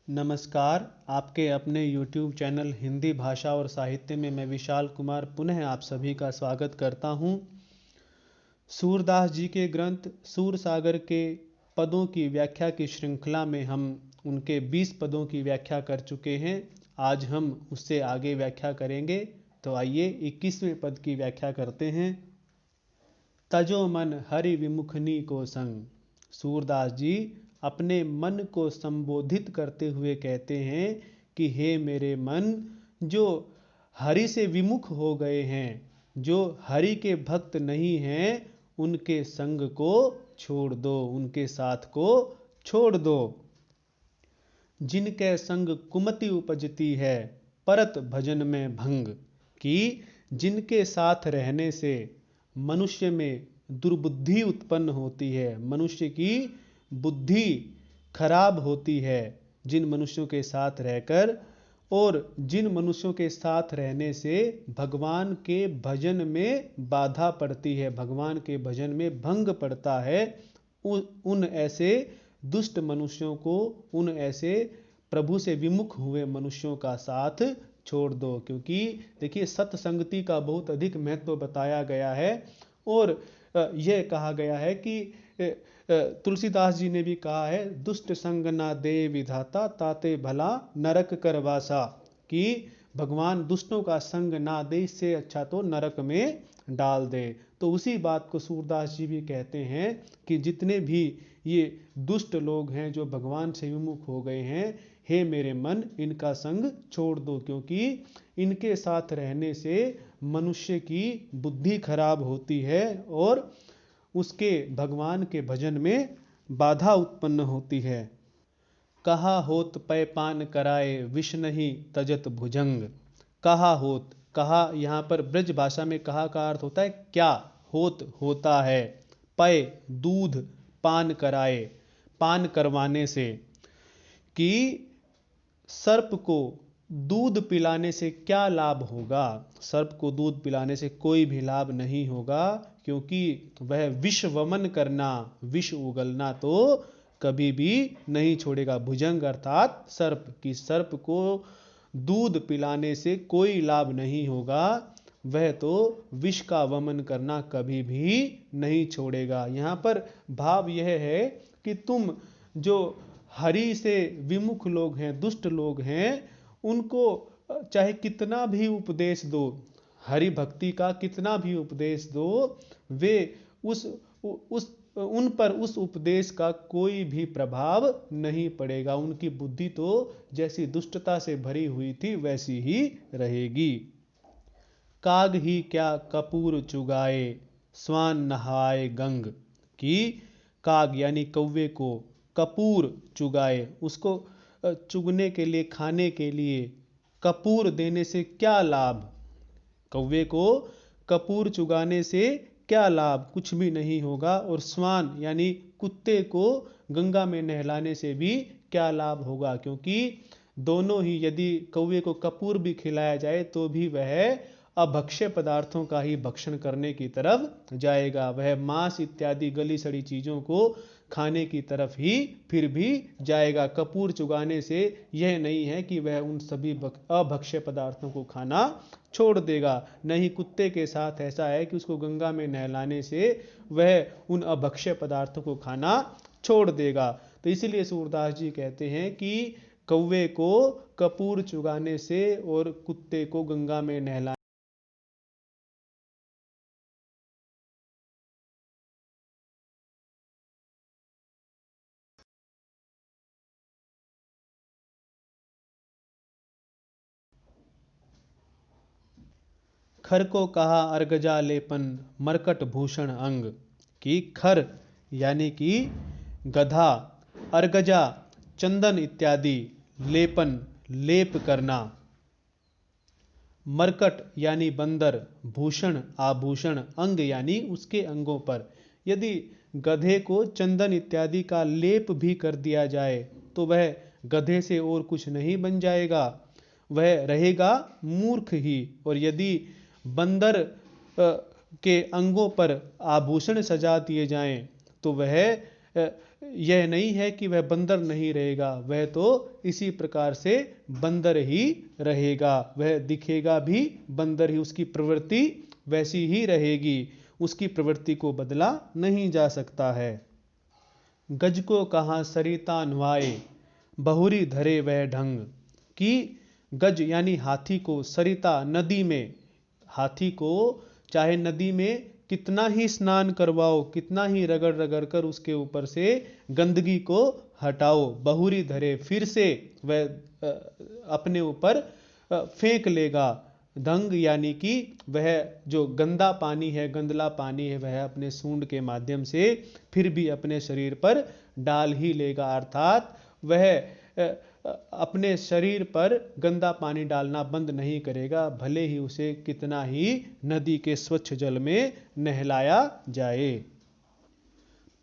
नमस्कार। आपके अपने YouTube चैनल हिंदी भाषा और साहित्य में मैं विशाल कुमार पुनः आप सभी का स्वागत करता हूँ। सूरदास जी के ग्रंथ सूरसागर के पदों की व्याख्या की श्रृंखला में हम उनके 20 पदों की व्याख्या कर चुके हैं। आज हम उससे आगे व्याख्या करेंगे। तो आइए 21वें पद की व्याख्या करते हैं। तजो मन हरि विमुखनी को संग। सूरदास जी अपने मन को संबोधित करते हुए कहते हैं कि हे मेरे मन, जो हरि से विमुख हो गए हैं, जो हरि के भक्त नहीं हैं, उनके संग को छोड़ दो, उनके साथ को छोड़ दो। जिनके संग कुमति उपजती है, परत भजन में भंग। कि जिनके साथ रहने से मनुष्य में दुर्बुद्धि उत्पन्न होती है, मनुष्य की बुद्धि खराब होती है, जिन मनुष्यों के साथ रहकर और जिन मनुष्यों के साथ रहने से भगवान के भजन में बाधा पड़ती है, भगवान के भजन में भंग पड़ता है, उन ऐसे दुष्ट मनुष्यों को, उन ऐसे प्रभु से विमुख हुए मनुष्यों का साथ छोड़ दो। क्योंकि देखिए, सत्संगति का बहुत अधिक महत्व बताया गया है और यह कहा गया है कि तुलसीदास जी ने भी कहा है, दुष्ट संग ना दे विधाता, ताते भला नरक कर वासा। कि भगवान दुष्टों का संग ना दे, इससे अच्छा तो नरक में डाल दे। तो उसी बात को सूरदास जी भी कहते हैं कि जितने भी ये दुष्ट लोग हैं जो भगवान से विमुख हो गए हैं, हे मेरे मन, इनका संग छोड़ दो, क्योंकि इनके साथ रहने से मनुष्य की बुद्धि खराब होती है और उसके भगवान के भजन में बाधा उत्पन्न होती है। कहा होत पै पान कराए, विष नहीं तजत भुजंग। कहा होत, कहा यहाँ पर ब्रज भाषा में कहा का अर्थ होता है क्या, होत होता है, पै दूध, पान कराए पान करवाने से। कि सर्प को दूध पिलाने से क्या लाभ होगा? सर्प को दूध पिलाने से कोई भी लाभ नहीं होगा, क्योंकि वह विष वमन करना, विष उगलना तो कभी भी नहीं छोड़ेगा। भुजंग अर्थात सर्प, की सर्प को दूध पिलाने से कोई लाभ नहीं होगा, वह तो विष का वमन करना कभी भी नहीं छोड़ेगा। यहाँ पर भाव यह है कि तुम जो हरि से विमुख लोग हैं, दुष्ट लोग हैं, उनको चाहे कितना भी उपदेश दो, हरि भक्ति का कितना भी उपदेश दो, वे उस उन पर उस उपदेश का कोई भी प्रभाव नहीं पड़ेगा। उनकी बुद्धि तो जैसी दुष्टता से भरी हुई थी वैसी ही रहेगी। काग ही क्या कपूर चुगाए, स्वान नहाए गंग। कि काग यानी कौवे को कपूर चुगाए, उसको चुगने के लिए, खाने के लिए कपूर देने से क्या लाभ? कौवे को कपूर चुगाने से क्या लाभ? कुछ भी नहीं होगा। और स्वान यानी कुत्ते को गंगा में नहलाने से भी क्या लाभ होगा? क्योंकि दोनों ही, यदि कौवे को कपूर भी खिलाया जाए तो भी वह अभक्ष्य पदार्थों का ही भक्षण करने की तरफ जाएगा, वह मांस इत्यादि गली सड़ी चीजों को खाने की तरफ ही फिर भी जाएगा। कपूर चुगाने से यह नहीं है कि वह उन सभी अभक्ष्य पदार्थों को खाना छोड़ देगा। नहीं, कुत्ते के साथ ऐसा है कि उसको गंगा में नहलाने से वह उन अभक्ष्य पदार्थों को खाना छोड़ देगा। तो इसलिए सूरदास जी कहते हैं कि कौवे को कपूर चुगाने से और कुत्ते को गंगा में नहलाने खर को कहा अर्गजा लेपन, मरकट भूषण अंग। कि खर यानी कि गधा, अर्गजा चंदन इत्यादि, लेपन लेप करना, मरकट यानी बंदर, भूषण आभूषण, अंग यानी उसके अंगों पर। यदि गधे को चंदन इत्यादि का लेप भी कर दिया जाए तो वह गधे से और कुछ नहीं बन जाएगा, वह रहेगा मूर्ख ही। और यदि बंदर के अंगों पर आभूषण सजा दिए जाएं तो वह यह नहीं है कि वह बंदर नहीं रहेगा, वह तो इसी प्रकार से बंदर ही रहेगा, वह दिखेगा भी बंदर ही, उसकी प्रवृत्ति वैसी ही रहेगी, उसकी प्रवृत्ति को बदला नहीं जा सकता है। गज को कहाँ सरिता न्वाए, बहुरी धरे वह ढंग, कि गज यानी हाथी को, सरिता नदी में, हाथी को चाहे नदी में कितना ही स्नान करवाओ, कितना ही रगड़ रगड़ कर उसके ऊपर से गंदगी को हटाओ, बहुरी धरे, फिर से वह अपने ऊपर फेंक लेगा, ढंग यानी कि वह जो गंदा पानी है, गंदला पानी है, वह अपने सूंड के माध्यम से फिर भी अपने शरीर पर डाल ही लेगा, अर्थात वह अपने शरीर पर गंदा पानी डालना बंद नहीं करेगा, भले ही उसे कितना ही नदी के स्वच्छ जल में नहलाया जाए।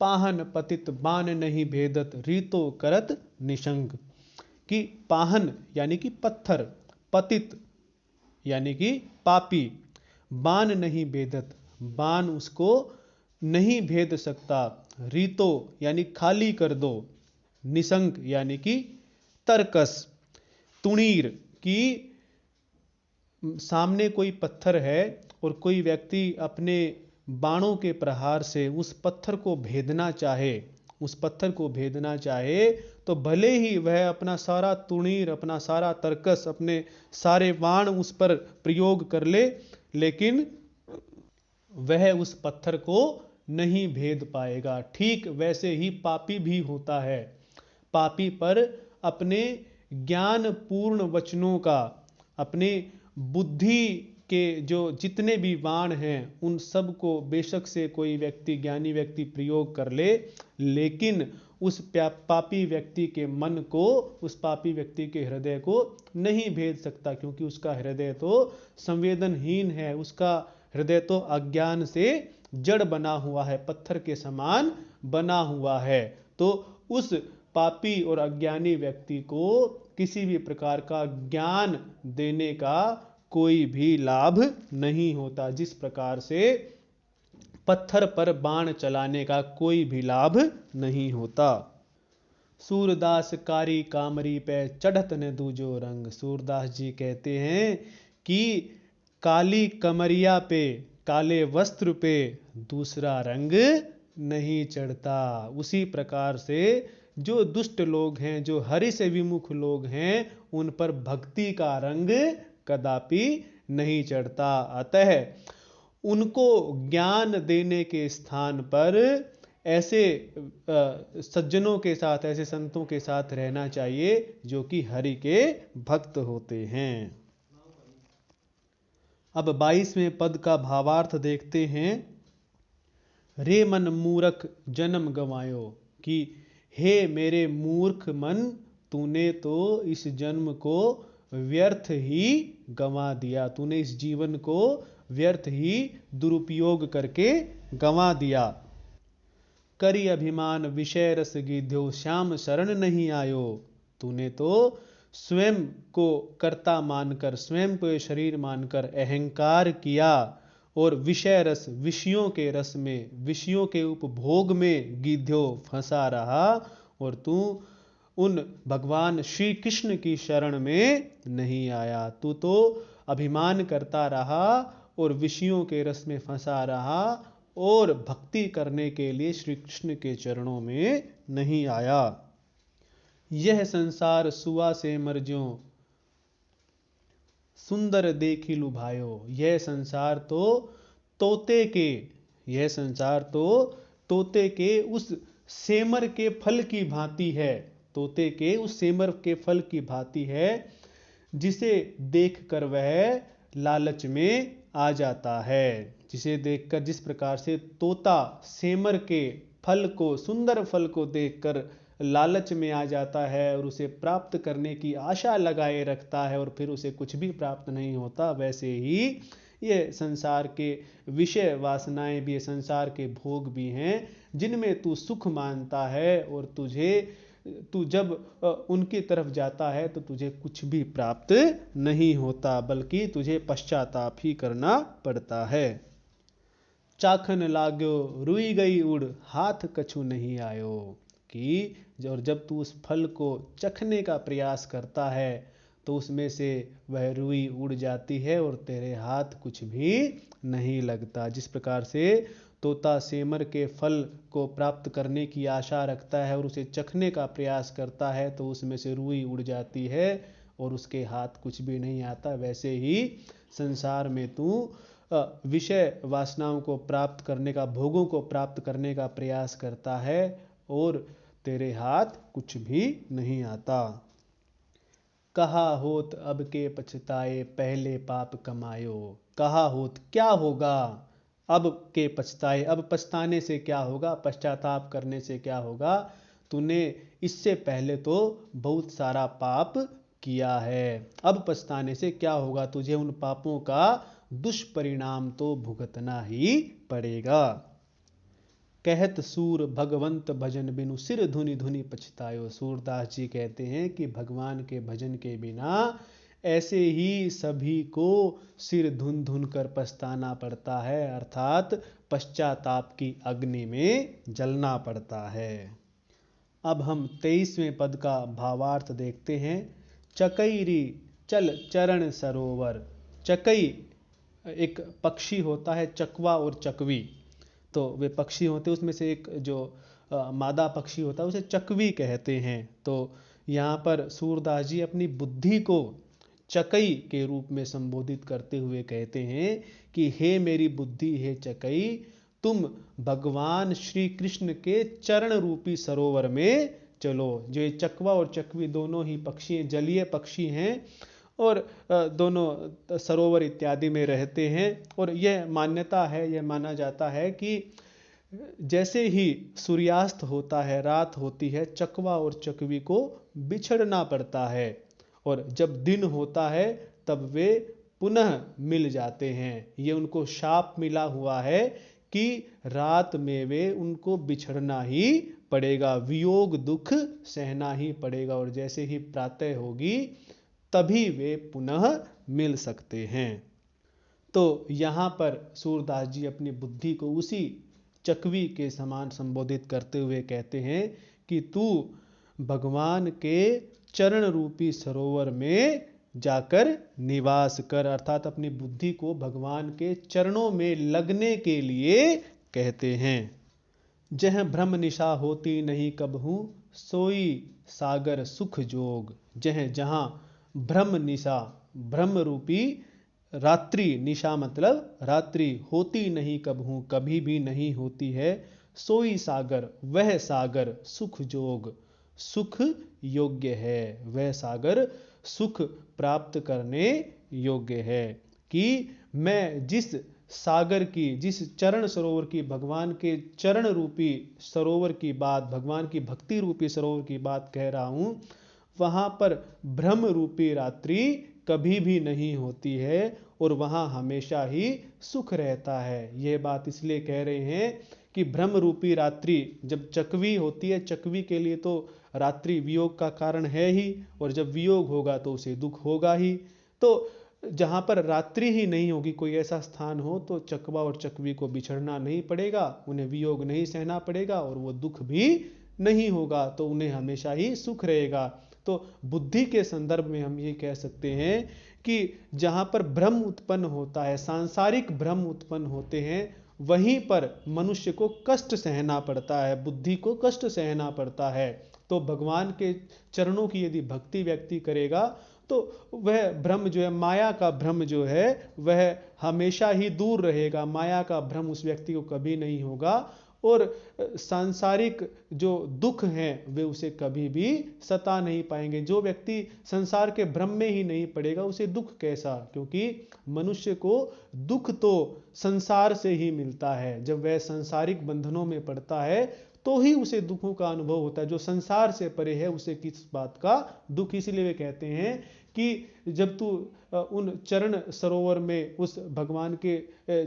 पाहन पतित बान नहीं भेदत, रीतो करत निशंक, कि पाहन यानी कि पत्थर, पतित यानी कि पापी, बान नहीं भेदत, बान उसको नहीं भेद सकता, रीतो यानी खाली कर दो, निशंक यानी कि तरकस, तुणीर, कि सामने कोई पत्थर है और कोई व्यक्ति अपने बाणों के प्रहार से उस पत्थर को भेदना चाहे, उस पत्थर को भेदना चाहे, तो भले ही वह अपना सारा तुणीर, अपना सारा तरकस, अपने सारे बाण उस पर प्रयोग कर ले, लेकिन वह उस पत्थर को नहीं भेद पाएगा। ठीक वैसे ही पापी भी होता है, पापी पर अपने ज्ञान पूर्ण वचनों का, अपने बुद्धि के जो जितने भी बाण हैं उन सब को बेशक से कोई व्यक्ति, ज्ञानी व्यक्ति प्रयोग कर ले, लेकिन उस पापी व्यक्ति के मन को, उस पापी व्यक्ति के हृदय को नहीं भेद सकता, क्योंकि उसका हृदय तो संवेदनहीन है, उसका हृदय तो अज्ञान से जड़ बना हुआ है, पत्थर के समान बना हुआ है। तो उस पापी और अज्ञानी व्यक्ति को किसी भी प्रकार का ज्ञान देने का कोई भी लाभ नहीं होता, जिस प्रकार से पत्थर पर बाण चलाने का कोई भी लाभ नहीं होता। सूरदास कारी कामरी पे चढ़त न दूजो रंग, सूरदास जी कहते हैं कि काली कमरिया पे, काले वस्त्र पे दूसरा रंग नहीं चढ़ता। उसी प्रकार से जो दुष्ट लोग हैं, जो हरि से विमुख लोग हैं, उन पर भक्ति का रंग कदापि नहीं चढ़ता। अतः उनको ज्ञान देने के स्थान पर ऐसे सज्जनों के साथ, ऐसे संतों के साथ रहना चाहिए जो कि हरि के भक्त होते हैं। अब 22वें पद का भावार्थ देखते हैं। रे मन मूर्ख जन्म गंवायो, कि हे मेरे मूर्ख मन, तूने तो इस जन्म को व्यर्थ ही गंवा दिया, तूने इस जीवन को व्यर्थ ही दुरुपयोग करके गंवा दिया। करी अभिमान विषय रस गिध्यो, श्याम शरण नहीं आयो, तूने तो स्वयं को कर्ता मानकर, स्वयं को ये शरीर मानकर अहंकार किया और विषय रस, विषयों के रस में, विषयों के उपभोग में गिध्यो फंसा रहा, और तू उन भगवान श्री कृष्ण की शरण में नहीं आया। तू तो अभिमान करता रहा और विषयों के रस में फंसा रहा और भक्ति करने के लिए श्री कृष्ण के चरणों में नहीं आया। यह संसार सुआ से मरज्यों, सुंदर देखी लुभायो, यह संसार तो तोते के, यह संसार तो तोते के उस सेमर के फल की भांति है, तोते के उस सेमर के फल की भांति है, जिसे देखकर वह लालच में आ जाता है। जिसे देखकर, जिस प्रकार से तोता सेमर के फल को, सुंदर फल को देखकर लालच में आ जाता है और उसे प्राप्त करने की आशा लगाए रखता है और फिर उसे कुछ भी प्राप्त नहीं होता, वैसे ही ये संसार के विषय वासनाएं भी, संसार के भोग भी हैं, जिनमें तू सुख मानता है और तू जब उनकी तरफ जाता है तो तुझे कुछ भी प्राप्त नहीं होता, बल्कि तुझे पश्चाताप ही करना पड़ता है। चाखन लाग्यो रुई गई उड़ हाथ कछु नहीं आयो। कि और जब तू उस फल को चखने का प्रयास करता है तो उसमें से वह रुई उड़ जाती है और तेरे हाथ कुछ भी नहीं लगता। जिस प्रकार से तोता सेमर के फल को प्राप्त करने की आशा रखता है और उसे चखने का प्रयास करता है तो उसमें से रुई उड़ जाती है और उसके हाथ कुछ भी नहीं आता, वैसे ही संसार में तू विषय वासनाओं को प्राप्त करने का, भोगों को प्राप्त करने का प्रयास करता है और तेरे हाथ कुछ भी नहीं आता। कहा होत अब के पछताए पहले पाप कमायो। कहा होत क्या होगा, अब के पछताए, अब पछताने से क्या होगा, पश्चाताप करने से क्या होगा, तूने इससे पहले तो बहुत सारा पाप किया है, अब पछताने से क्या होगा, तुझे उन पापों का दुष्परिणाम तो भुगतना ही पड़ेगा। कहत सूर भगवंत भजन बिनु सिर धुनि धुनि पछतायो। सूरदास जी कहते हैं कि भगवान के भजन के बिना ऐसे ही सभी को सिर धुन धुन कर पछताना पड़ता है, अर्थात पश्चाताप की अग्नि में जलना पड़ता है। अब हम 23वें पद का भावार्थ देखते हैं। चकैरी चल चरण सरोवर। चकई एक पक्षी होता है, चकवा और चकवी, तो वे पक्षी होते हैं, उसमें से एक जो मादा पक्षी होता है उसे चकवी कहते हैं। तो यहाँ पर सूरदास जी अपनी बुद्धि को चकई के रूप में संबोधित करते हुए कहते हैं कि हे मेरी बुद्धि, हे चकई, तुम भगवान श्री कृष्ण के चरण रूपी सरोवर में चलो। जो ये चकवा और चकवी दोनों ही पक्षी जलीय पक्षी हैं और दोनों सरोवर इत्यादि में रहते हैं। और यह मान्यता है, यह माना जाता है कि जैसे ही सूर्यास्त होता है, रात होती है, चकवा और चकवी को बिछड़ना पड़ता है और जब दिन होता है तब वे पुनः मिल जाते हैं। ये उनको शाप मिला हुआ है कि रात में वे उनको बिछड़ना ही पड़ेगा, वियोग दुख सहना ही पड़ेगा और जैसे ही प्रातः होगी तभी वे पुनः मिल सकते हैं। तो यहाँ पर सूरदास जी अपनी बुद्धि को उसी चकवी के समान संबोधित करते हुए कहते हैं कि तू भगवान के चरण रूपी सरोवर में जाकर निवास कर, अर्थात अपनी बुद्धि को भगवान के चरणों में लगने के लिए कहते हैं। जह भ्रम निशा होती नहीं कबहू सोई सागर सुख जोग। जह जहाँ भ्रम निशा, भ्रम रूपी रात्रि, निशा मतलब रात्रि, होती नहीं कबहू कभी भी नहीं होती है, सोई सागर वह सागर सुख जोग सुख योग्य है, वह सागर सुख प्राप्त करने योग्य है। कि मैं जिस सागर की, जिस चरण सरोवर की, भगवान के चरण रूपी सरोवर की बात, भगवान की भक्ति रूपी सरोवर की बात कह रहा हूँ, वहाँ पर भ्रम रूपी रात्रि कभी भी नहीं होती है और वहाँ हमेशा ही सुख रहता है। यह बात इसलिए कह रहे हैं कि भ्रम रूपी रात्रि जब चकवी होती है, चकवी के लिए तो रात्रि वियोग का कारण है ही और जब वियोग होगा तो उसे दुख होगा ही। तो जहाँ पर रात्रि ही नहीं होगी, कोई ऐसा स्थान हो, तो चकवा और चकवी को बिछड़ना नहीं पड़ेगा, उन्हें वियोग नहीं सहना पड़ेगा और वो दुख भी नहीं होगा, तो उन्हें हमेशा ही सुख रहेगा। तो बुद्धि के संदर्भ में हम ये कह सकते हैं कि जहाँ पर भ्रम उत्पन्न होता है, सांसारिक भ्रम उत्पन्न होते हैं, वहीं पर मनुष्य को कष्ट सहना पड़ता है, बुद्धि को कष्ट सहना पड़ता है। तो भगवान के चरणों की यदि भक्ति व्यक्ति करेगा तो वह भ्रम जो है, माया का भ्रम जो है, वह हमेशा ही दूर रहेगा, माया का भ्रम उस व्यक्ति को कभी नहीं होगा और सांसारिक जो दुख हैं वे उसे कभी भी सता नहीं पाएंगे। जो व्यक्ति संसार के भ्रम में ही नहीं पड़ेगा उसे दुख कैसा, क्योंकि मनुष्य को दुख तो संसार से ही मिलता है। जब वह सांसारिक बंधनों में पड़ता है तो ही उसे दुखों का अनुभव होता है। जो संसार से परे है उसे किस बात का दुख। इसलिए वे कहते हैं कि जब तू उन चरण सरोवर में, उस भगवान के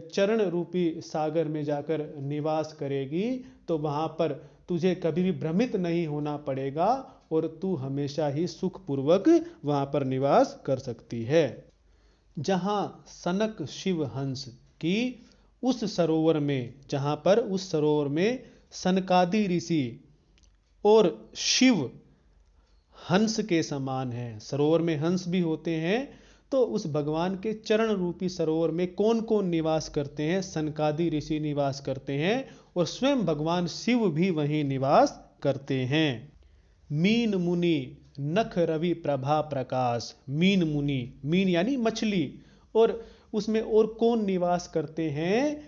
चरण रूपी सागर में जाकर निवास करेगी तो वहाँ पर तुझे कभी भी भ्रमित नहीं होना पड़ेगा और तू हमेशा ही सुखपूर्वक वहाँ पर निवास कर सकती है। जहाँ सनक शिव हंस की उस सरोवर में, जहां पर उस सरोवर में सनकादि ऋषि और शिव हंस के समान है। सरोवर में हंस भी होते हैं, तो उस भगवान के चरण रूपी सरोवर में कौन कौन निवास करते हैं? सनकादि ऋषि निवास करते हैं और स्वयं भगवान शिव भी वहीं निवास करते हैं। मीन मुनि नख रवि प्रभा प्रकाश। मीन मुनि, मीन यानी मछली, और उसमें और कौन निवास करते हैं?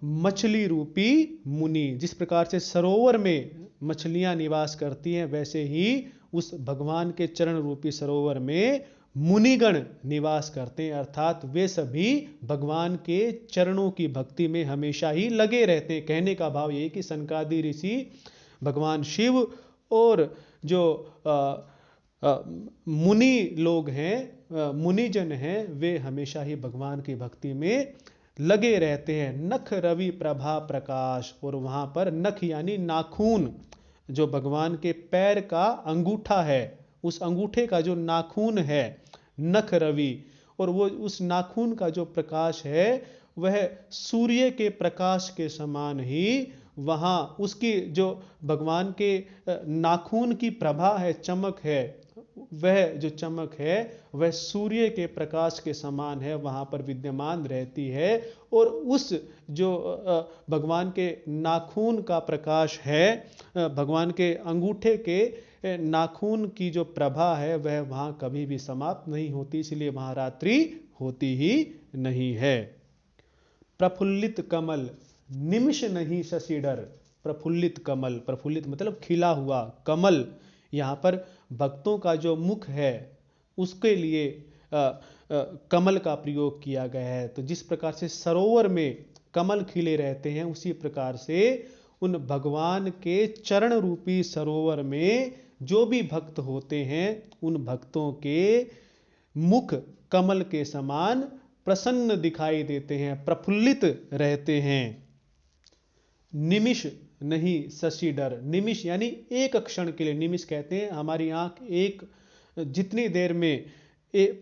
मछली रूपी मुनि। जिस प्रकार से सरोवर में मछलियां निवास करती हैं, वैसे ही उस भगवान के चरण रूपी सरोवर में मुनिगण निवास करते हैं, अर्थात वे सभी भगवान के चरणों की भक्ति में हमेशा ही लगे रहते हैं। कहने का भाव ये कि सनकादि ऋषि, भगवान शिव और जो मुनि लोग हैं, मुनिजन हैं, वे हमेशा ही भगवान की भक्ति में लगे रहते हैं। नख रवि प्रभा प्रकाश, और वहां पर नख यानी नाखून, जो भगवान के पैर का अंगूठा है, उस अंगूठे का जो नाखून है नख रवि, और वो उस नाखून का जो प्रकाश है वह सूर्य के प्रकाश के समान ही वहां उसकी जो भगवान के नाखून की प्रभा है, चमक है, वह जो चमक है वह सूर्य के प्रकाश के समान है, वहां पर विद्यमान रहती है। और उस जो भगवान के नाखून का प्रकाश है, भगवान के अंगूठे के नाखून की जो प्रभा है, वह वहां कभी भी समाप्त नहीं होती, इसलिए वहां रात्रि होती ही नहीं है। प्रफुल्लित कमल निमिष नहीं शशि डर। प्रफुल्लित कमल, प्रफुल्लित मतलब खिला हुआ, कमल यहाँ पर भक्तों का जो मुख है उसके लिए कमल का प्रयोग किया गया है। तो जिस प्रकार से सरोवर में कमल खिले रहते हैं, उसी प्रकार से उन भगवान के चरण रूपी सरोवर में जो भी भक्त होते हैं, उन भक्तों के मुख कमल के समान प्रसन्न दिखाई देते हैं, प्रफुल्लित रहते हैं। निमिष नहीं शशि डर। निमिष यानी एक क्षण के लिए, निमिष कहते हैं हमारी आंख एक जितनी देर में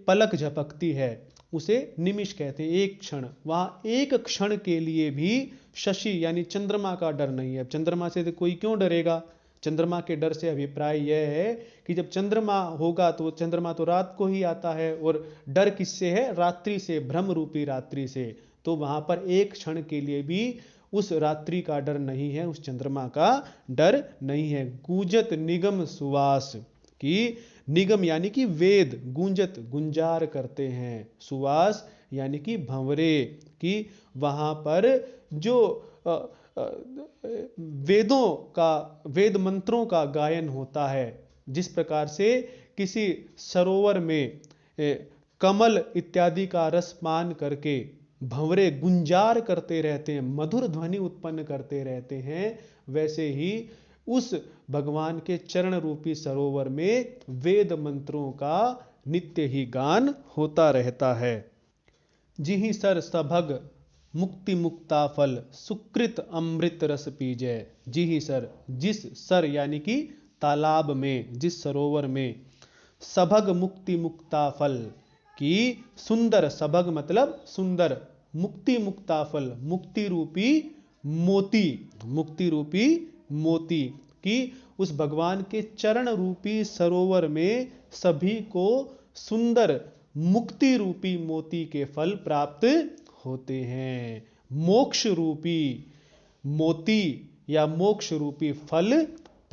पलक झपकती है उसे निमिष कहते हैं, एक क्षण। वहां एक क्षण के लिए भी शशि यानी चंद्रमा का डर नहीं है। चंद्रमा से तो कोई क्यों डरेगा? चंद्रमा के डर से अभिप्राय यह है कि जब चंद्रमा होगा तो चंद्रमा तो रात को ही आता है, और डर किससे है? रात्रि से, भ्रम रूपी रात्रि से। तो वहां पर एक क्षण के लिए भी उस रात्रि का डर नहीं है, उस चंद्रमा का डर नहीं है। गूंजत निगम सुवास की, निगम यानी कि वेद, गूंजत गुंजार करते हैं, सुवास यानी कि भंवरे की, वहां पर जो वेदों का, वेद मंत्रों का गायन होता है। जिस प्रकार से किसी सरोवर में कमल इत्यादि का रस पान करके भंवरे गुंजार करते रहते हैं, मधुर ध्वनि उत्पन्न करते रहते हैं, वैसे ही उस भगवान के चरण रूपी सरोवर में वेद मंत्रों का नित्य ही गान होता रहता है। जिहि सर सभग मुक्ति मुक्ता फल सुकृत अमृत रस पीजै। जिहि सर, जिस सर यानी कि तालाब में, जिस सरोवर में, सभग मुक्ति मुक्ता फल की, सुंदर, सभग मतलब सुंदर, मुक्ति मुक्ता फल मुक्ति रूपी मोती, मुक्ति रूपी मोती की, उस भगवान के चरण रूपी सरोवर में सभी को सुंदर मुक्ति रूपी मोती के फल प्राप्त होते हैं। मोक्ष रूपी मोती या मोक्ष रूपी फल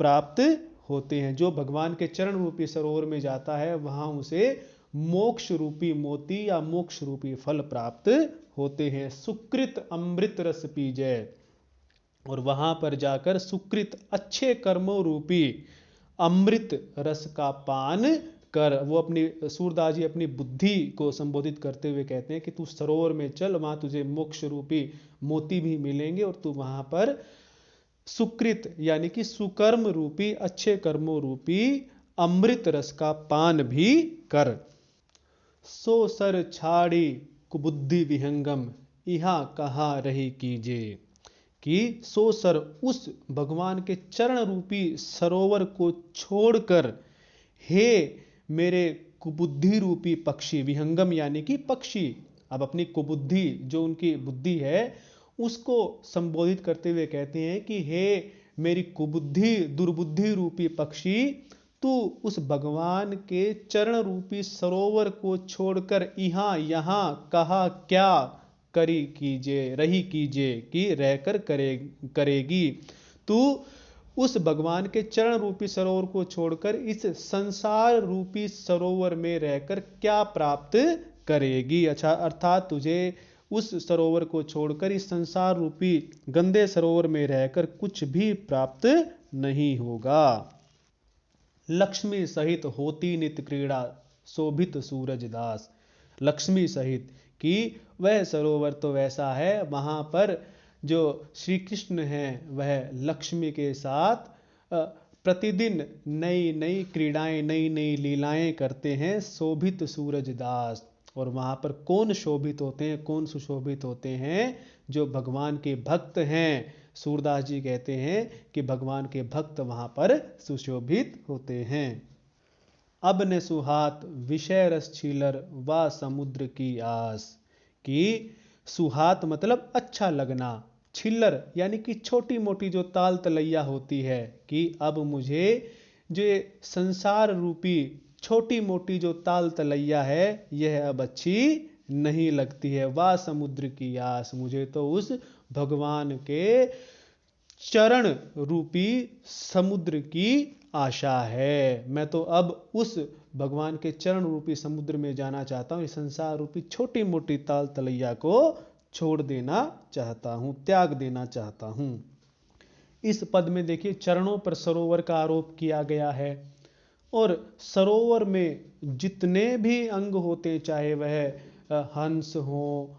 प्राप्त होते हैं। जो भगवान के चरण रूपी सरोवर में जाता है वहां उसे मोक्ष रूपी मोती या मोक्ष रूपी फल प्राप्त होते हैं। सुकृत अमृत रस पीजै, और वहां पर जाकर सुकृत अच्छे कर्मों रूपी अमृत रस का पान कर। वो अपनी, सूरदास जी अपनी बुद्धि को संबोधित करते हुए कहते हैं कि तू सरोवर में चल, वहां तुझे मोक्ष रूपी मोती भी मिलेंगे, और तू वहां पर सुकृत यानी कि सुकर्म रूपी, अच्छे कर्मों रूपी अमृत रस का पान भी कर। सो सर छाड़ी कुबुद्धि विहंगम इहा कहाँ रही कीजे। कि सो सर, उस भगवान के चरण रूपी सरोवर को छोड़कर, हे मेरे कुबुद्धि रूपी पक्षी, विहंगम यानी कि पक्षी, अब अपनी कुबुद्धि, जो उनकी बुद्धि है उसको संबोधित करते हुए कहते हैं कि हे मेरी कुबुद्धि दुर्बुद्धि रूपी पक्षी, तू उस भगवान के चरण रूपी सरोवर को छोड़कर यहाँ यहाँ कहा क्या करी कीजिए रही कीजिए कि रहकर करेगी। तू उस भगवान के चरण रूपी सरोवर को छोड़कर इस संसार रूपी सरोवर में रहकर क्या प्राप्त करेगी। अच्छा, अर्थात तुझे उस सरोवर को छोड़कर इस संसार रूपी गंदे सरोवर में रहकर कुछ भी प्राप्त नहीं होगा। लक्ष्मी सहित होती नित क्रीड़ा शोभित सूरज दास। लक्ष्मी सहित कि वह सरोवर तो वैसा है, वहां पर जो श्री कृष्ण हैं वह लक्ष्मी के साथ प्रतिदिन नई नई क्रीड़ाएं नई नई लीलाएं करते हैं। शोभित सूरज दास, और वहां पर कौन शोभित होते हैं, कौन सुशोभित होते हैं? जो भगवान के भक्त हैं। सूरदास जी कहते हैं कि भगवान के भक्त वहां पर सुशोभित होते हैं। अब न सुहात विषय रस छीलर व समुद्र की आस। कि सुहात मतलब अच्छा लगना, छिल्लर यानी कि छोटी मोटी जो ताल तलैया होती है, कि अब मुझे जो संसार रूपी छोटी मोटी जो ताल तलैया है यह अब अच्छी नहीं लगती है। वाह समुद्र की आस, मुझे तो उस भगवान के चरण रूपी समुद्र की आशा है। मैं तो अब उस भगवान के चरण रूपी समुद्र में जाना चाहता हूँ। इस संसार रूपी छोटी मोटी ताल तलैया को छोड़ देना चाहता हूँ, त्याग देना चाहता हूँ। इस पद में देखिए चरणों पर सरोवर का आरोप किया गया है, और सरोवर में जितने भी अंग होते, चाहे वह हंस हो,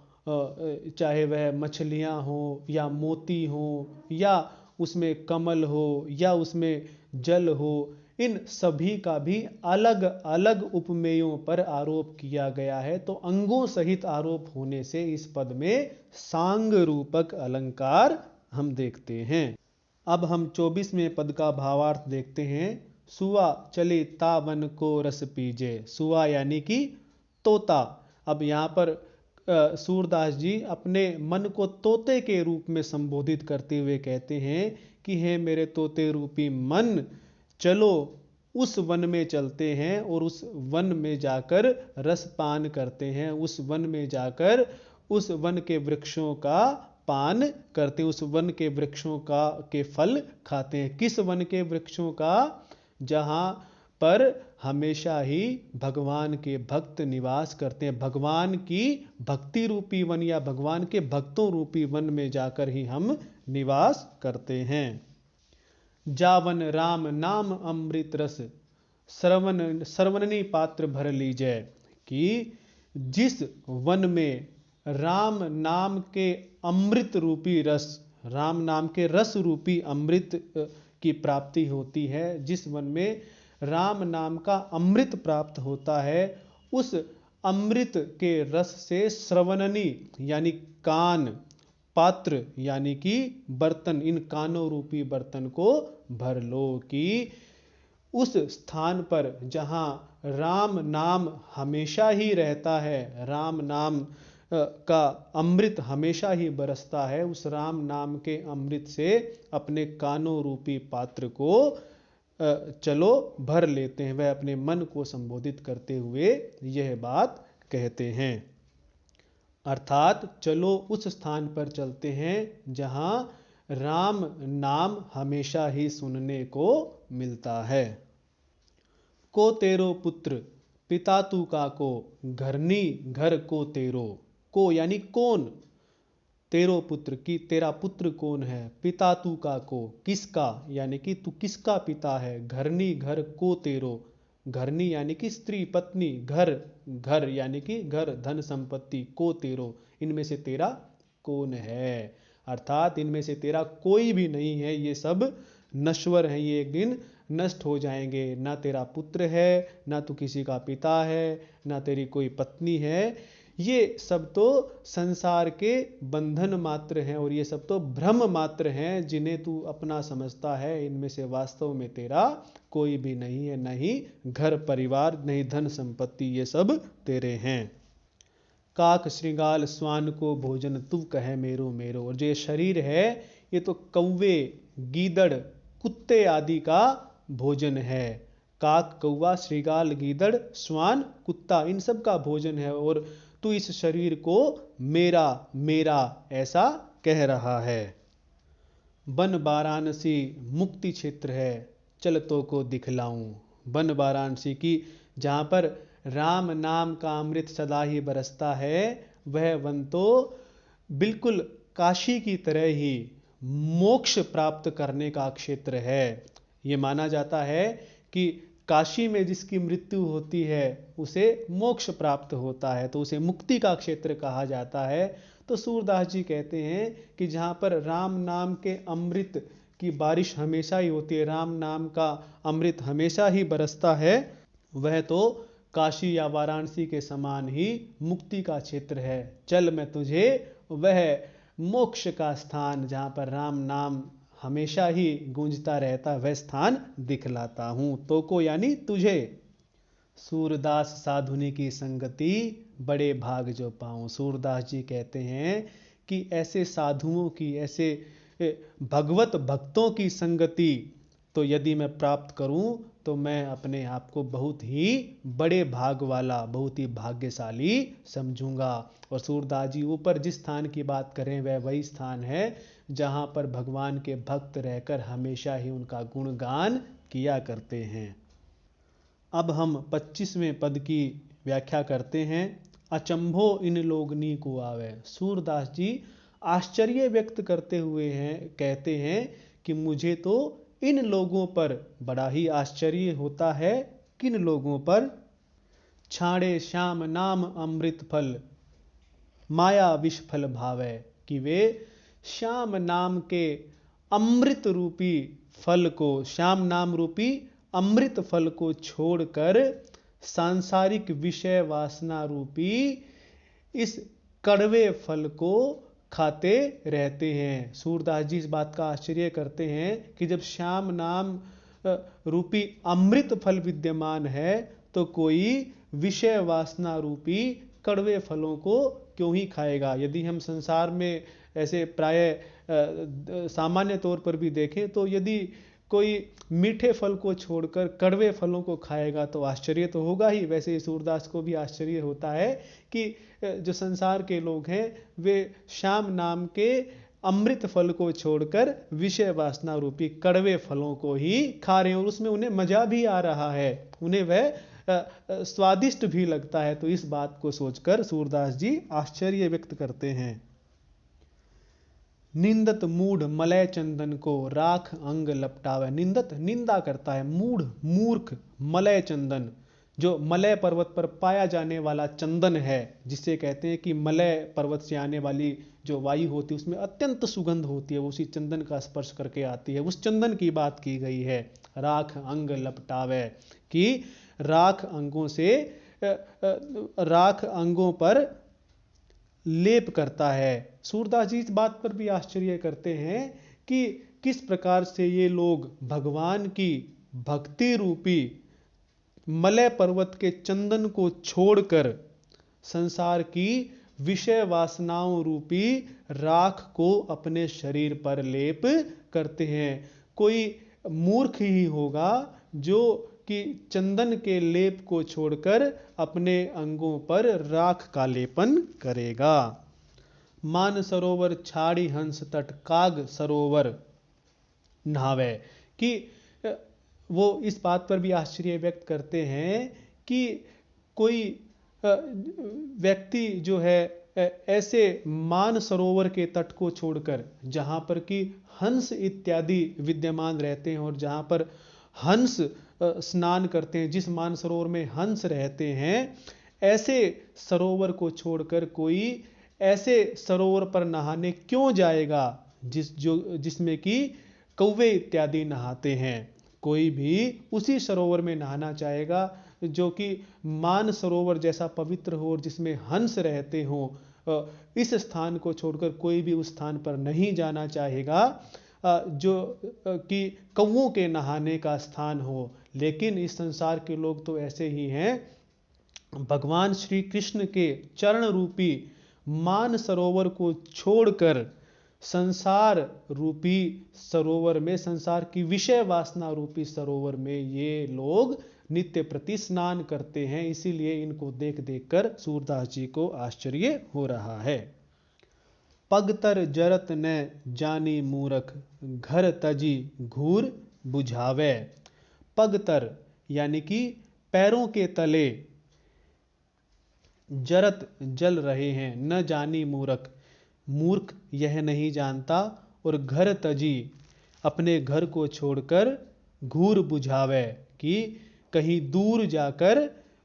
चाहे वह मछलियां हो या मोती हो, या उसमें कमल हो, या उसमें जल हो, इन सभी का भी अलग अलग उपमेयों पर आरोप किया गया है। तो अंगों सहित आरोप होने से इस पद में सांग रूपक अलंकार हम देखते हैं। अब हम 24वें पद का भावार्थ देखते हैं। सुआ चले तावन को रस पीजे। सुआ यानी कि तोता। अब यहाँ पर सूरदास जी अपने मन को तोते के रूप में संबोधित करते हुए कहते हैं कि हे मेरे तोते रूपी मन, चलो उस वन में चलते हैं और उस वन में जाकर रसपान करते हैं। उस वन में जाकर उस वन के वृक्षों का पान करते हैं, उस वन के वृक्षों का के फल खाते हैं। किस वन के वृक्षों का? जहां पर हमेशा ही भगवान के भक्त निवास करते हैं। भगवान की भक्ति रूपी वन या भगवान के भक्तों रूपी वन में जाकर ही हम निवास करते हैं। जावन राम नाम अमृत रस सरवननी पात्र भर लीजय। कि जिस वन में राम नाम के अमृत रूपी रस, राम नाम के रस रूपी अमृत की प्राप्ति होती है, जिस वन में राम नाम का अमृत प्राप्त होता है, उस अमृत के रस से श्रवणनी यानी कान, पात्र यानी कि बर्तन, इन कानों रूपी बर्तन को भर लो। कि उस स्थान पर जहां राम नाम हमेशा ही रहता है, राम नाम का अमृत हमेशा ही बरसता है, उस राम नाम के अमृत से अपने कानों रूपी पात्र को चलो भर लेते हैं। वह अपने मन को संबोधित करते हुए यह बात कहते हैं। अर्थात चलो उस स्थान पर चलते हैं जहां राम नाम हमेशा ही सुनने को मिलता है। को तेरो पुत्र पिता तू का को, घरनी घर को तेरो। को यानी कौन? तेरो पुत्र, की तेरा पुत्र कौन है? पिता तू का को, किसका यानी कि तू किसका पिता है? घरनी घर को तेरो, घरनी यानी कि स्त्री पत्नी, घर घर यानी कि घर धन संपत्ति, को तेरो इनमें से तेरा कौन है? अर्थात इनमें से तेरा कोई भी नहीं है, ये सब नश्वर हैं, ये एक दिन नष्ट हो जाएंगे। ना तेरा पुत्र है, ना तू किसी का पिता है, ना तेरी कोई पत्नी है। ये सब तो संसार के बंधन मात्र हैं, और ये सब तो भ्रम मात्र हैं जिन्हें तू अपना समझता है। इनमें से वास्तव में तेरा कोई भी नहीं है, नहीं घर परिवार, नहीं धन संपत्ति, ये सब तेरे हैं। काक श्रृंगाल स्वान को भोजन तू कहे मेरो मेरो। और जो ये शरीर है ये तो कौवे, गीदड़, कुत्ते आदि का भोजन है। काक, कौवा, श्रृगाल, गीदड़, स्वान, कुत्ता, इन सब का भोजन है और तू इस शरीर को मेरा मेरा ऐसा कह रहा है। बन वाराणसी मुक्ति क्षेत्र है, चल तो को दिखलाऊं। बन वाराणसी की जहाँ पर राम नाम का अमृत सदा ही बरसता है, वह वन तो बिल्कुल काशी की तरह ही मोक्ष प्राप्त करने का क्षेत्र है। ये माना जाता है कि काशी में जिसकी मृत्यु होती है उसे मोक्ष प्राप्त होता है, तो उसे मुक्ति का क्षेत्र कहा जाता है। तो सूरदास जी कहते हैं कि जहाँ पर राम नाम के अमृत की बारिश हमेशा ही होती है, राम नाम का अमृत हमेशा ही बरसता है, वह तो काशी या वाराणसी के समान ही मुक्ति का क्षेत्र है। चल मैं तुझे वह मोक्ष का स्थान जहाँ पर राम नाम हमेशा ही गूंजता रहता वह स्थान दिखलाता हूँ। तो को यानी तुझे। सूरदास साधुनी की संगति बड़े भाग जो पाऊँ। सूरदास जी कहते हैं कि ऐसे साधुओं की, ऐसे भगवत भक्तों की संगति तो यदि मैं प्राप्त करूं तो मैं अपने आप को बहुत ही बड़े भाग वाला, बहुत ही भाग्यशाली समझूंगा। और सूरदास जी ऊपर जिस स्थान की बात करें वह वही स्थान है जहां पर भगवान के भक्त रहकर हमेशा ही उनका गुणगान किया करते हैं। अब हम 25वें पद की व्याख्या करते हैं। अचंभो इन लोगनी को आवे। सूरदास जी आश्चर्य व्यक्त करते हुए कहते हैं कि मुझे तो इन लोगों पर बड़ा ही आश्चर्य होता है। किन लोगों पर? छाड़े श्याम नाम अमृत फल माया विष फल भावै। कि वे श्याम नाम के अमृत रूपी फल को, श्याम नाम रूपी अमृत फल को छोड़कर सांसारिक विषय वासना रूपी इस कड़वे फल को खाते रहते हैं। सूरदास जी इस बात का आश्चर्य करते हैं कि जब श्याम नाम रूपी अमृत फल विद्यमान है तो कोई विषय वासना रूपी कड़वे फलों को क्यों ही खाएगा। यदि हम संसार में ऐसे प्राय सामान्य तौर पर भी देखें तो यदि कोई मीठे फल को छोड़कर कड़वे फलों को खाएगा तो आश्चर्य तो होगा ही। वैसे ही सूरदास को भी आश्चर्य होता है कि जो संसार के लोग हैं वे श्याम नाम के अमृत फल को छोड़कर विषय वासना रूपी कड़वे फलों को ही खा रहे हैं और उसमें उन्हें मजा भी आ रहा है, उन्हें वह स्वादिष्ट भी लगता है। तो इस बात को सोचकर सूरदास जी आश्चर्य व्यक्त करते हैं। निंदत मूढ़ मलय चंदन को राख अंग लपटावे। निंदत निंदा करता है, मूढ़ मूर्ख, मलय चंदन जो मलय पर्वत पर पाया जाने वाला चंदन है, जिसे कहते हैं कि मलय पर्वत से आने वाली जो वायु होती है उसमें अत्यंत सुगंध होती है, वो उसी चंदन का स्पर्श करके आती है, उस चंदन की बात की गई है। राख अंग लपटावे कि राख अंगों से राख अंगों पर लेप करता है। सूरदास जी इस बात पर भी आश्चर्य करते हैं कि किस प्रकार से ये लोग भगवान की भक्ति रूपी मलय पर्वत के चंदन को छोड़कर संसार की विषय वासनाओं रूपी राख को अपने शरीर पर लेप करते हैं। कोई मूर्ख ही होगा जो कि चंदन के लेप को छोड़कर अपने अंगों पर राख का लेपन करेगा। मान सरोवर छाड़ी हंस तट काग सरोवर नहावे। कि वो इस बात पर भी आश्चर्य व्यक्त करते हैं कि कोई व्यक्ति जो है ऐसे मान सरोवर के तट को छोड़कर, जहाँ पर कि हंस इत्यादि विद्यमान रहते हैं और जहाँ पर हंस स्नान करते हैं, जिस मान सरोवर में हंस रहते हैं, ऐसे सरोवर को छोड़कर कोई ऐसे सरोवर पर नहाने क्यों जाएगा जिसमें कि कौवे इत्यादि नहाते हैं। कोई भी उसी सरोवर में नहाना चाहेगा जो कि मान सरोवर जैसा पवित्र हो और जिसमें हंस रहते हो। इस स्थान को छोड़कर कोई भी उस स्थान पर नहीं जाना चाहेगा जो कि कौवों के नहाने का स्थान हो। लेकिन इस संसार के लोग तो ऐसे ही हैं भगवान श्री कृष्ण के चरण रूपी मान सरोवर को छोड़कर संसार रूपी सरोवर में, संसार की विषय वासना रूपी सरोवर में ये लोग नित्य प्रति स्नान करते हैं। इसीलिए इनको देख देख कर सूरदास जी को आश्चर्य हो रहा है। पगतर जरत न जानी मूरख, घर तजी घूर बुझावे। पगतर यानी कि पैरों के तले, जरत जल रहे हैं, न जानी मूरख, मूर्ख यह नहीं जानता, और घर तजी अपने घर को छोड़कर, घूर बुझावे कि कहीं दूर जाकर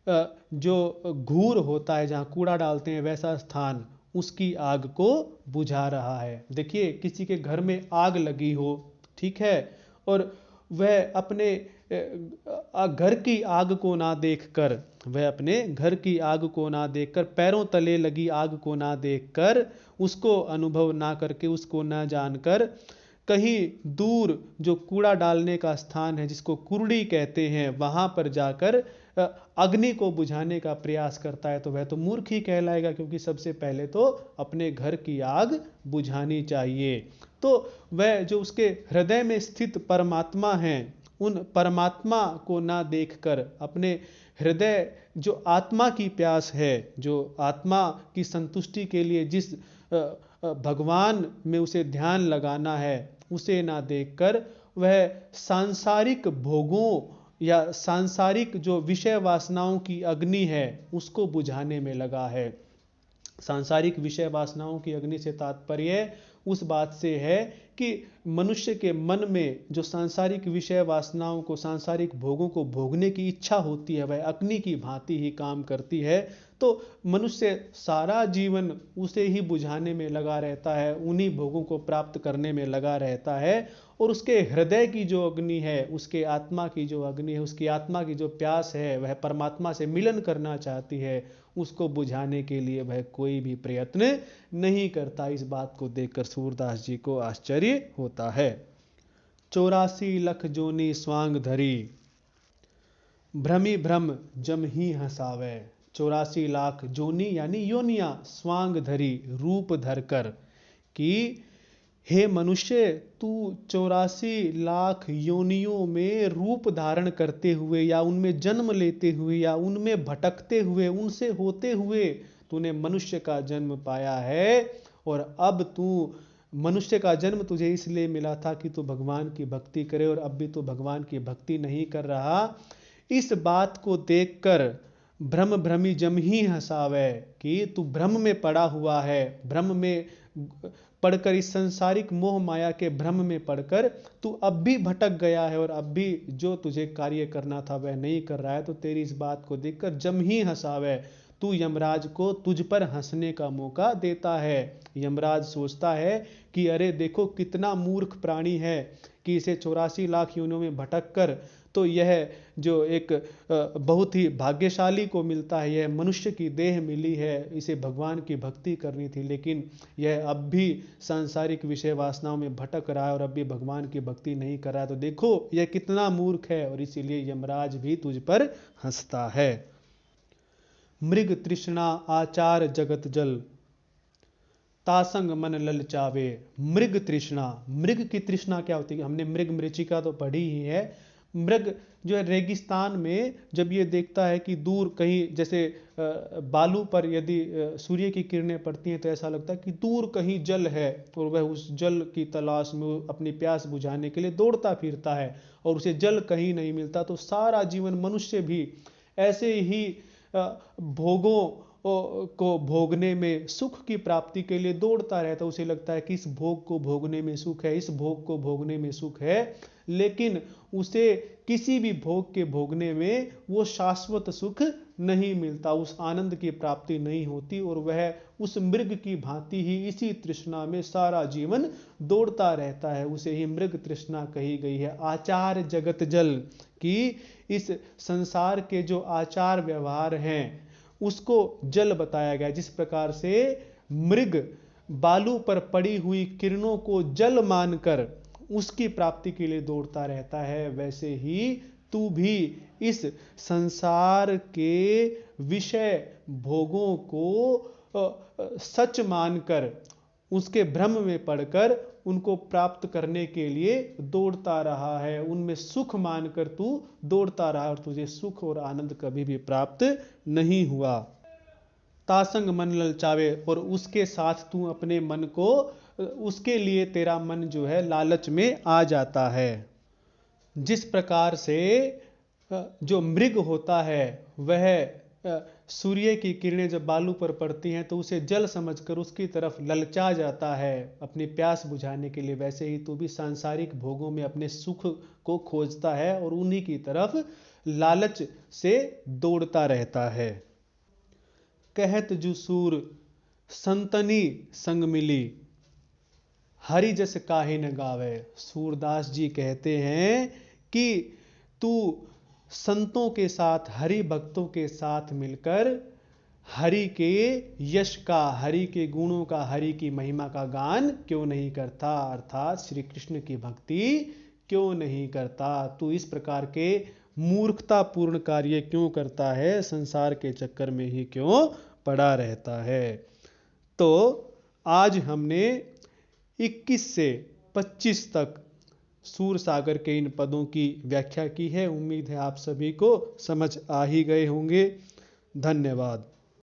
जो घूर होता है जहाँ कूड़ा डालते हैं वैसा स्थान, उसकी आग को बुझा रहा है। देखिए किसी के घर में आग लगी हो, ठीक है, और वह अपने घर की आग को ना देखकर, वह अपने घर की आग को ना देखकर, पैरों तले लगी आग को ना देखकर, उसको अनुभव ना करके, उसको ना जानकर, कहीं दूर जो कूड़ा डालने का स्थान है जिसको कुरड़ी कहते हैं वहां पर जाकर अग्नि को बुझाने का प्रयास करता है, तो वह तो मूर्ख ही कहलाएगा, क्योंकि सबसे पहले तो अपने घर की आग बुझानी चाहिए। तो वह जो उसके हृदय में स्थित परमात्मा हैं, उन परमात्मा को ना देखकर, अपने हृदय जो आत्मा की प्यास है, जो आत्मा की संतुष्टि के लिए जिस भगवान में उसे ध्यान लगाना है, उसे ना देखकर वह सांसारिक भोगों या सांसारिक जो विषय वासनाओं की अग्नि है उसको बुझाने में लगा है। सांसारिक विषय वासनाओं की अग्नि से तात्पर्य उस बात से है कि मनुष्य के मन में जो सांसारिक विषय वासनाओं को, सांसारिक भोगों को भोगने की इच्छा होती है, वह अग्नि की भांति ही काम करती है। तो मनुष्य सारा जीवन उसे ही बुझाने में लगा रहता है, उन्हीं भोगों को प्राप्त करने में लगा रहता है, और उसके हृदय की जो अग्नि है, उसके आत्मा की जो अग्नि है, उसकी आत्मा की जो प्यास है, वह परमात्मा से मिलन करना चाहती है, उसको बुझाने के लिए वह कोई भी प्रयत्न नहीं करता। इस बात को देखकर सूरदास जी को आश्चर्य होता है। 84 लख जोनी स्वांग धरी, भ्रमी भ्रम जम ही हंसावे। 84 लाख जोनी यानी योनिया, स्वांग धरी रूप धरकर, कि हे मनुष्य तू 84 लाख योनियों में रूप धारण करते हुए, या उनमें जन्म लेते हुए, या उनमें भटकते हुए, उनसे होते हुए तूने मनुष्य का जन्म पाया है, और अब तू मनुष्य का जन्म तुझे इसलिए मिला था कि तू भगवान की भक्ति करे, और अब भी तू भगवान की भक्ति नहीं कर रहा। इस बात को देखकर भ्रम भ्रमी जम ही हंसावे, कि तू भ्रम में पड़ा हुआ है, भ्रम में पढ़कर, इस संसारिक मोह माया के भ्रम में पढ़कर तू अब भी भटक गया है, और अब भी जो तुझे कार्य करना था वह नहीं कर रहा है। तो तेरी इस बात को देखकर जम ही हंसावे, तू यमराज को तुझ पर हंसने का मौका देता है। यमराज सोचता है कि अरे देखो कितना मूर्ख प्राणी है कि इसे 84 लाख योनियों में भटक कर, तो यह जो एक बहुत ही भाग्यशाली को मिलता है, यह मनुष्य की देह मिली है, इसे भगवान की भक्ति करनी थी, लेकिन यह अब भी सांसारिक विषय वासनाओं में भटक रहा है और अब भी भगवान की भक्ति नहीं कर रहा है। तो देखो यह कितना मूर्ख है, और इसीलिए यमराज भी तुझ पर हंसता है। मृग तृष्णा आचार जगत जल, तासंग मन ललचावे। मृग तृष्णा, मृग की तृष्णा क्या होती है? हमने मृग मृचिका तो पढ़ी ही है। मृग जो है रेगिस्तान में जब ये देखता है कि दूर कहीं, जैसे बालू पर यदि सूर्य की किरणें पड़ती हैं तो ऐसा लगता है कि दूर कहीं जल है, और वह उस जल की तलाश में अपनी प्यास बुझाने के लिए दौड़ता फिरता है, और उसे जल कहीं नहीं मिलता। तो सारा जीवन मनुष्य भी ऐसे ही भोगों को भोगने में, सुख की प्राप्ति के लिए दौड़ता रहता है। उसे लगता है कि इस भोग को भोगने में सुख है, इस भोग को भोगने में सुख है, लेकिन उसे किसी भी भोग के भोगने में वो शाश्वत सुख नहीं मिलता, उस आनंद की प्राप्ति नहीं होती, और वह उस मृग की भांति ही इसी तृष्णा में सारा जीवन दौड़ता रहता है। उसे ही मृग तृष्णा कही गई है। आचार जगत जल, कि इस संसार के जो आचार व्यवहार हैं उसको जल बताया गया। जिस प्रकार से मृग बालू पर पड़ी हुई किरणों को जल मानकर उसकी प्राप्ति के लिए दौड़ता रहता है, वैसे ही तू भी इस संसार के विषय भोगों को सच मानकर, उसके भ्रम में पड़कर उनको प्राप्त करने के लिए दौड़ता रहा है, उनमें सुख मानकर तू दौड़ता रहा और तुझे सुख और आनंद कभी भी प्राप्त नहीं हुआ। तासंग मन ललचावे, और उसके साथ तू अपने मन को, उसके लिए तेरा मन जो है लालच में आ जाता है। जिस प्रकार से जो मृग होता है वह सूर्य की किरणें जब बालू पर पड़ती हैं तो उसे जल समझकर उसकी तरफ ललचा जाता है अपनी प्यास बुझाने के लिए, वैसे ही तू भी सांसारिक भोगों में अपने सुख को खोजता है और उन्हीं की तरफ लालच से दौड़ता रहता है। कहत जु सूर संतनी संग मिली, हरि जस काहे न गावे। सूरदास जी कहते हैं कि तू संतों के साथ, हरि भक्तों के साथ मिलकर हरि के यश का, हरि के गुणों का, हरि की महिमा का गान क्यों नहीं करता, अर्थात श्री कृष्ण की भक्ति क्यों नहीं करता। तू इस प्रकार के मूर्खतापूर्ण कार्य क्यों करता है, संसार के चक्कर में ही क्यों पड़ा रहता है। तो आज हमने 21 से 25 तक सूर सागर के इन पदों की व्याख्या की है। उम्मीद है आप सभी को समझ आ ही गए होंगे। धन्यवाद।